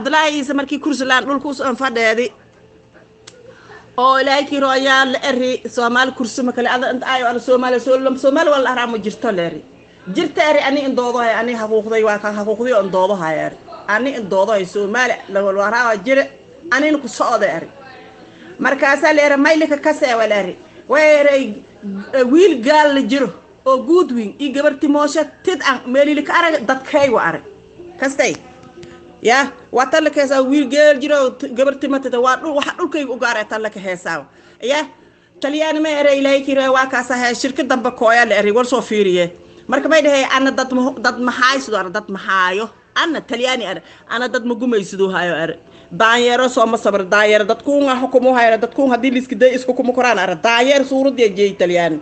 Abdullahi Isa markii kursilaan dhulkuus aan fadheedi oo ilaahay rooyal eri Soomaali kursi ma kale aad ayo aan Soomaali wal aramo jirto leeri jirta eri ani indoodahay ani haquuqday waa ka haquuqday oo indoodahay ani indoodahay Soomaali la wal araawa jir ani ku socda eri markaas leeri maylika ka seewal eri weeray wiil gaal la jiro oo Goodwin i gabarti moosha tid aan meelili ka arag dadkay wa arag kastay ya wata la keesa wiil geel jiro gabarti matata waa dhul waxa dhulkayga u gaarayta la ka heesaa ya taliyaan ma eray ilaahay kira waa ka sahay shirkad damba kooya la eray war soo fiiriye marka may dhahay ana dad maxayso dad maxaayo ana taliyaan ana dad ma gumaysido hayo ar daayero soo ma sabar daayero dadku nga xukumo hayo dadku hadii liski day isku kuma koraan ar daayer suuradii jeey taliyaan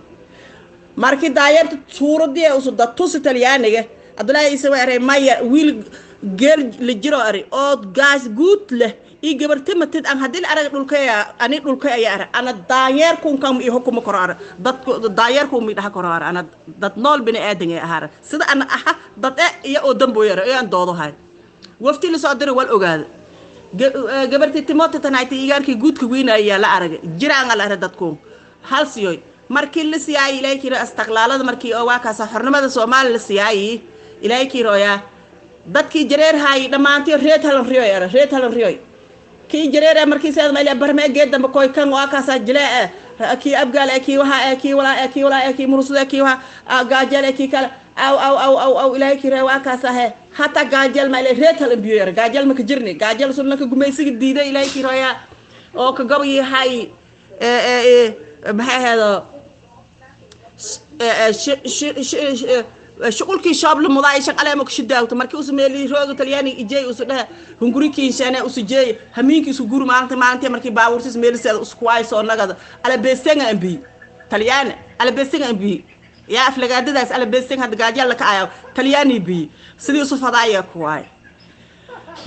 markii daayar suuradii oo dad tus talyaaniga Abdullahi Isa weeray maya wiil geel la jiro ari oo gaas guud leh i gabarti matid aan hadii arag dhulkaya ani dhulkay ayaa ana daayar kun kam i hukumo korar dad daayar ku mi dhaha korar ana dad nool bini aadan ay ahaa sida ana aha dad iyo oo dambo yar ee aan doodo hay wafti la soo diray wal ogaad gabarti Timothy tanayti iyaarkii guudka weynaya la arag jiraan la arag dadku hal siyoy markii la siyaay ilaahay kira istiqlaalada markii oo waa ka saxurnimada Soomaali la siyaay ilaahay kirooya dadkii jareer hay dhamaantii reed halan riyoy ki jareer markii saad ma ilaa barme geedamba koy kan waa ka sa jilaa ki abgaal ki waxa ki wala ki murusuda ki waxa gaajal ki kala aw ilaahay kirooya waa ka sa hata gaajal ma ilaa reed halan biyo gaajal ma ka jirni gaajal sunna ka gumaysiga diiday ilaahay kirooya oo ka gabi hay maxay hado شغلكي شاب المضاي شغله مك شداوت markii uu sameeyay rooga talyaani ijay uu dhaha hungurikiin shana uu sujay hamiinki uu guur maanta markii baawurtis meelseed isku ay soo nagada ala beesenga ambi talyaani ala beesenga ambi ya aflagaadadaas ala beesenga had gaajal la ka ayo talyaani bi sidii uu fadaaya ku waay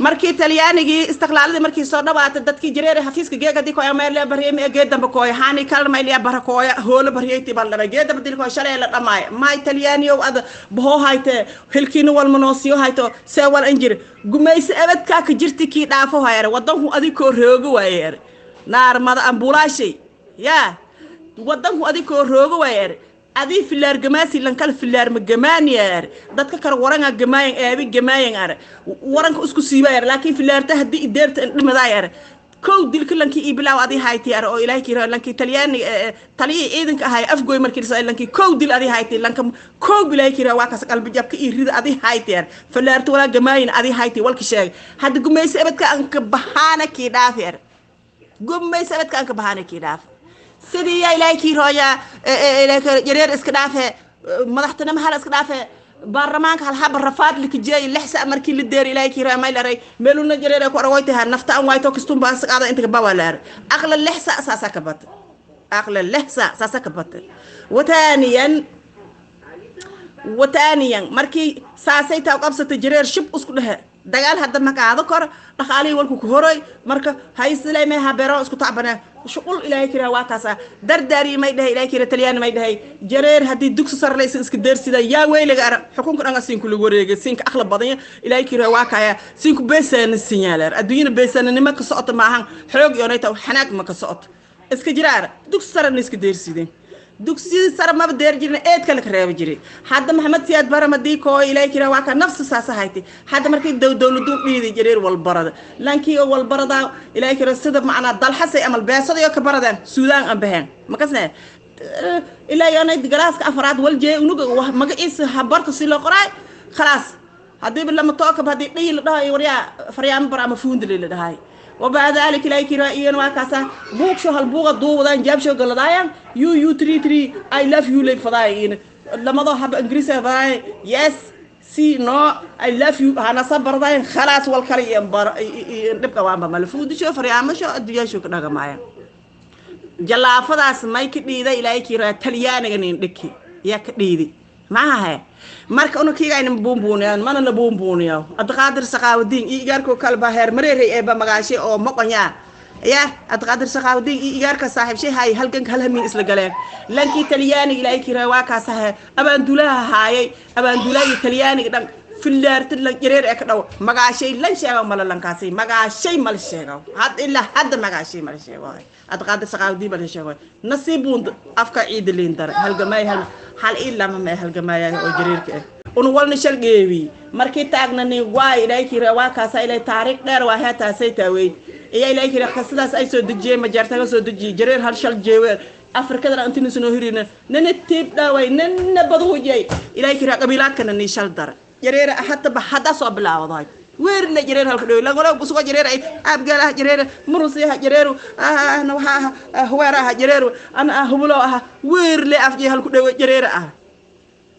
markii talyaanigi istiqlaalada markii soo dhawaatay dadkii jareer xafiiska geegadi ko ama la bariyay geedamba ko haani kalma ilaa barakooya hoolo bariyay bal laba geedamba dilko shalay la dhamaay ma talyaaniyo ad boo hayte hilkiina wal manoosiyo hayto see wal injir gumaysi abadka ka jirti ki dhaafo hayr wadanku adiko roogo waayr naarmada ambulaashay ya wadanku adiko roogo waayr adii filaar gamaasi lan kala filaar ma gamaaniyar dadka kar waranga gamaayan aabi gamaayan ar waranka isku siibayar laakiin filaarta hadii ideerta dhimadaayar kow dilka lanki ibilaaw adii hayti ar oo ilaahay kiira lanki talyaani taliye ciidanka ahay afgooy markii soo lanki kow dil adii hayti lanka kow bilaahay kiira waa ka qalbi jabka irida adii hayti ar filaarta wala gamaayan adii hayti walka sheeg hadda gumaysi abadka an ka bahana ki dhaafir gumaysi abadka an ka bahana ki dhaaf sidii ilaahay kirooya jareer iska dhaafe madaxtooyada hal iska dhaafe baarlamaanka hal hab rafaad likijay lixsa markii la deer ilaahay kirooya ma ilaahay meeluna jareer ku arwaytaha nafta an wayto kastum baa saqada inta bawalar aqla lixsa asasa kabat aqla lixsa asasa kabat وثانيا markii saasay taa qabsatay jareer shib isku dhahe dagaal hadda ma qaado kor dhaqaalay walku ku horay marka hay islaamay ha beero isku taabana shuqul ilaahay kira waa kaasa dardaari may dhahay ilaahay kira taliyaan may dhahay jareer hadii dugsi sarleysan iska deersida yaa weylaga xukunka dhanka siin ku lagu wareegay siinka aqla badan ilaahay kira waa kaya siinku beesan signaaler adduunyo beesanimo ka socota maahan xoog iyo inay taa xanaaq ma ka socoto iska jiraar dugsi sarna iska deersideen dugsi sar ma beer jirna eed kala kareeb jiray hadda maxamed siyaad baramadii ko ilaahay kira waa ka nafsi saasahayti hadda markii dawladdu dhiiday jareer wal barada lankii wal barada ilaahay kira sida macna dalxasay amal beesada iyo ka baradan suudaan aan bahan makasna ilaa yana galaaska afraad wal jee unuga magaciis habarta si loo qoray خلاص hadii lama tooka hadii dhiil dhahay wariya faryaam bar ama fuundile la dhahay وبعد ذلك لا يكره إيان وكاسا بوك شو هالبوغة دو ودان جاب شو قال دايان يو 33 I love you لي فضاي لما ضو حب إنجليزي فضاي yes see no I love you أنا صبر دايان خلاص والكريم بار نبقى وان بملفود شو فريام شو الدنيا شو كنا معايا جلا فضاس ما يكدي ذا إلى يكره تليان جنين دكي يكدي معها marka uu kiigayna buumbuunayaan mana la buumbuunayo adqaadir saqaawdiin iigaarko kalba heer mareeray ee ba magaashay oo maqanya ya adqaadir saqaawdiin iigaarka saaxiibshay hay halkan halhamin isla galeen lankii talyaani ilaahay kiraa waa ka sahay abaan dulaha haayay abaan dulaha talyaani dhan في اللارت لان جرير اكدو مغاشي لن شيغا مالا لانكاسي مغاشي مال شيغا هاد الا حد مغاشي مال شيغا ادقاد سقاو دي مال شيغا نصيبون افكا عيد لين دار هلغماي هل حال الا ما هلغماي او جريرك on walna shalgeewi markii taagnani waa ilaahay kira waa kaasa ilaahay taariikh dheer waa hata saytaway ilaahay kira qasadaas ay soo dajiyay ma jartaga soo dajiyay jareer hal shal jeewe afrikada intii soo hirina nana tib dhaaway nana badhujay ilaahay kira qabiilaadkana ni shal dar jareer hatta ba hada soo bilaawday weer la jareer halka dhow la walaw busoo jareer ay abgala jareer murusiha jareer ana waxa huwaraha jareer ana hubulo ah weer la afjay halku dhow jareer ah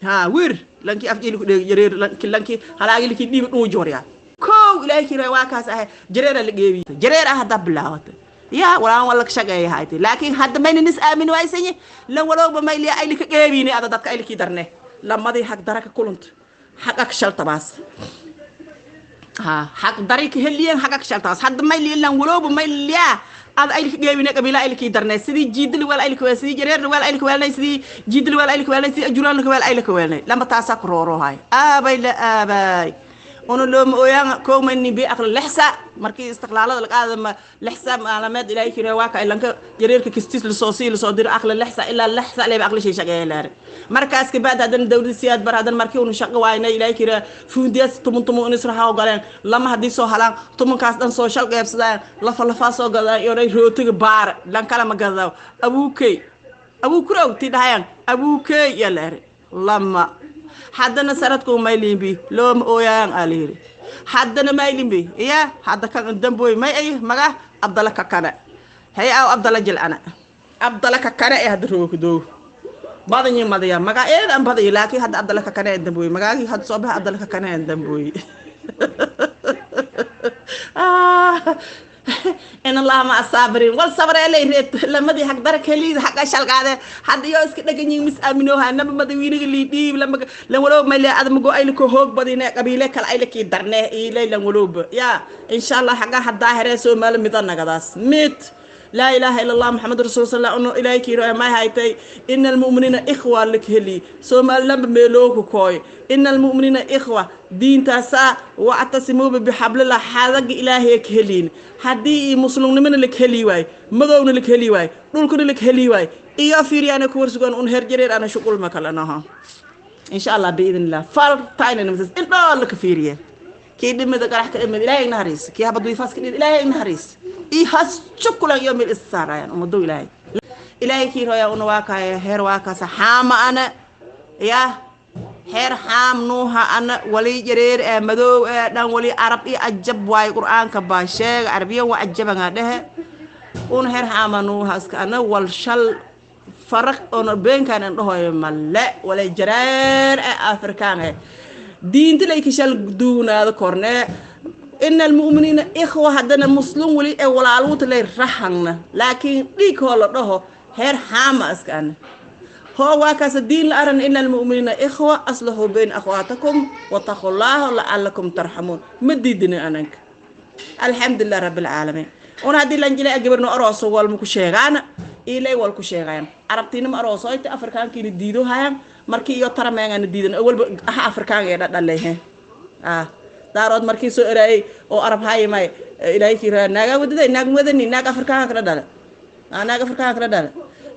ha weer lanki afjili ko de jereer lanki halaagi liki dibi do jorya ko ilaahay kira waa kaas ah jareer la geewi jareer ah dablawata ya wala shaqay hayte laakiin hadda mayna nis aamin waysani lan walba may li ay liki geewi ni ada dadka ay liki darne lamadi haq daraka kulunta haqak shalta baas ha haq darika heliyan haqak shalta baas hadda may li lan walba may li هذا أيلك جايبينك قبيلة أيلك يدرنا سدي جيدل ولا أيلك ولا سدي جرير ولا أيلك ولا سدي جيدل ولا أيلك ولا سدي أجران ولا أيلك ولا لما تاسك رورو هاي أباي لا أباي ونلوم ويان كوم إني بأقل لحسة مركز استقلال هذا القادم لحسة علامات إلهي كنا واقع إلا جرير كستيس للصوصي لصدير أقل لحسة إلا اللحسة اللي بأقل شيء شقيلار مركز كبعد هذا الدولة السياد بر هذا المركز ونشق واينا إلهي كنا فوديس تمن نسرها وقالين لما هدي سو هلا تمن كاسدان سوشيال جابس ده لفا سو قال يوري روتي بار لان كلام قال أبو كرو تدهين أبو كي يلار لما حدنا سرتكم مايلين بي لوم اويان عليري حدنا مايلين بي يا حدا كان دنبوي ما اي مغا عبد الله ككنا هي او عبد الله جل انا عبد الله ككنا اي هدروك دو بعدني مديا مغا اي ام بدي لكن حد عبد الله ككنا دنبوي مغا حد صوبه عبد الله ككنا دنبوي إن الله مع الصابرين والصبر اللي ريت لما دي حق درك هلي حق أشل قاعدة حد يوسك دقني مس أمينوها نبى ما دويني اللي دي لما ولو ما اللي عدم جو أيلك هوك بدينا قبيلة كل أيلك يدرنه إلى لولوب يا إن شاء الله حقا حد ظاهر سو مال ميتنا قداس ميت لا إله إلا الله محمد رسول الله إنه إلهي رأي ما هايتي إن المؤمنين إخوة لك هلي سو ما لم ملوك كوي إن المؤمنين إخوة دين تاسا واعتصموا بحبل الله حاذق إلهي كهلين حدي مسلمون من لك هلي واي مدون لك هلي واي نقول كل لك هلي واي إيا فيري أنا كورسكون أنهر جرير أنا شكل مكالناها إن شاء الله بإذن الله فارتاين نمسس إنه لك فيري كيد ماذا راح كلمة إلهي نهاريس كي هبدو يفاس كده إلهي نهاريس إيهاس شكل يوم الإسرار يعني أمدو إلهي إلهي كي رأي أنواكا هير واكا سحام أنا يا هير حام نوها أنا ولي جرير مدو دان ولي عربي أجب واي قرآن كباشير عربية وأجب عندها ون هير حام نوها اسك أنا والشل فرق أن بين كان إنه ملا ولا جرير أفريقيا دين تلاقي شال دون هذا كورنا إن المؤمنين إخوة هذا المسلم ولي ولا علوت لي رحنا لكن ليك هلا ده هير حامس كان هو واكس الدين الأرن إن المؤمنين إخوة أصلحوا بين أخواتكم واتقوا الله لعلكم ترحمون مديدني أنك الحمد لله رب العالمين ونادي لنجلي أجبرنا أروس والمكشيغان إلي والكشيغان عربتين أروسات أفريقيان كي نديدو هاي markii iyo tarameen diidan awalba afrikaan ee dhaleeyeen daarood markii soo eray oo arab haymay ilaahay kiraa naaga wadaday naag wadani naag afrikaan kala dhalay naag afrikaan kala dhalay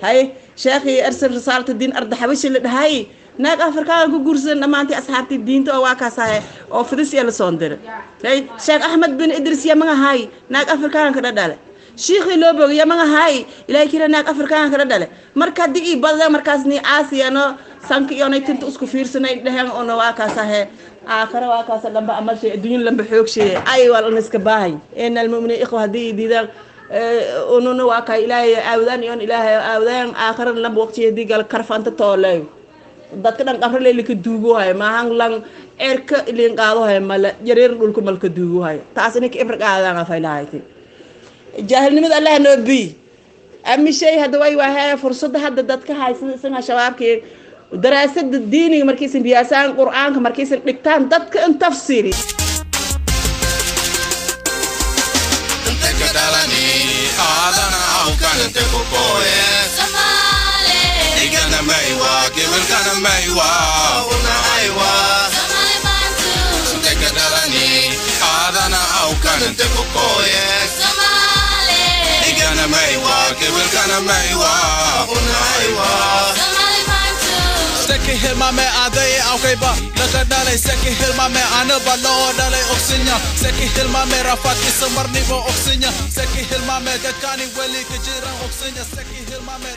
hay sheekhi arsal risaalada diin arda xabashi la dhahay naag afrikaan ku guursan dhamaantii asxaabtii diinta oo waa kaasahay oo fidis la soo diray hay sheekh ahmed bin idris yamaga hay naag afrikaan kala dhalay sheekhi loo bogay yamaga hay ilaahay kiraa naag afrikaan kala dhalay marka digi badda markaasni aasiyano sanki iyo inta isku fiirsanay dhahan oo waa kaasahay aakhira waa kaas lamba amal shay adduun lamba xoog shay ay wal iska baahay in almu'miniin ikhwa hadii diidan oo waa ka ilaahay aawdan iyo ilaahay aawdan aakhira lamba waqti hadii gal karfanta toolay dadka dhan qabr leelika duugo hay ma hang lang erka ilin qaado hay mal jareer dhulku malka duugo hay taas inay ifr qaadaan afaylaaytay jahilnimada allah nabi ami shay hada way waa fursad hada dadka haysan shabaabkii دراسة الدين مركز بياسان قرآن مركز دكتان دتك ان تفسيري انت كدالني اذن او كان انت كوكوي سمالي ايغانا مايوا كيفن كان مايوا ونا ايوا سمالي بانتو kana teko koye Somali Igana maiwa kewel kana maiwa Unaiwa Somali bantu Seki hilma me adai aukaiba Laka dalai seki hilma me anaba lo dalai oksinya Seki hilma me rafaki samar nibo oksinya Seki hilma me dakani weli kejirang oksinya Seki hilma me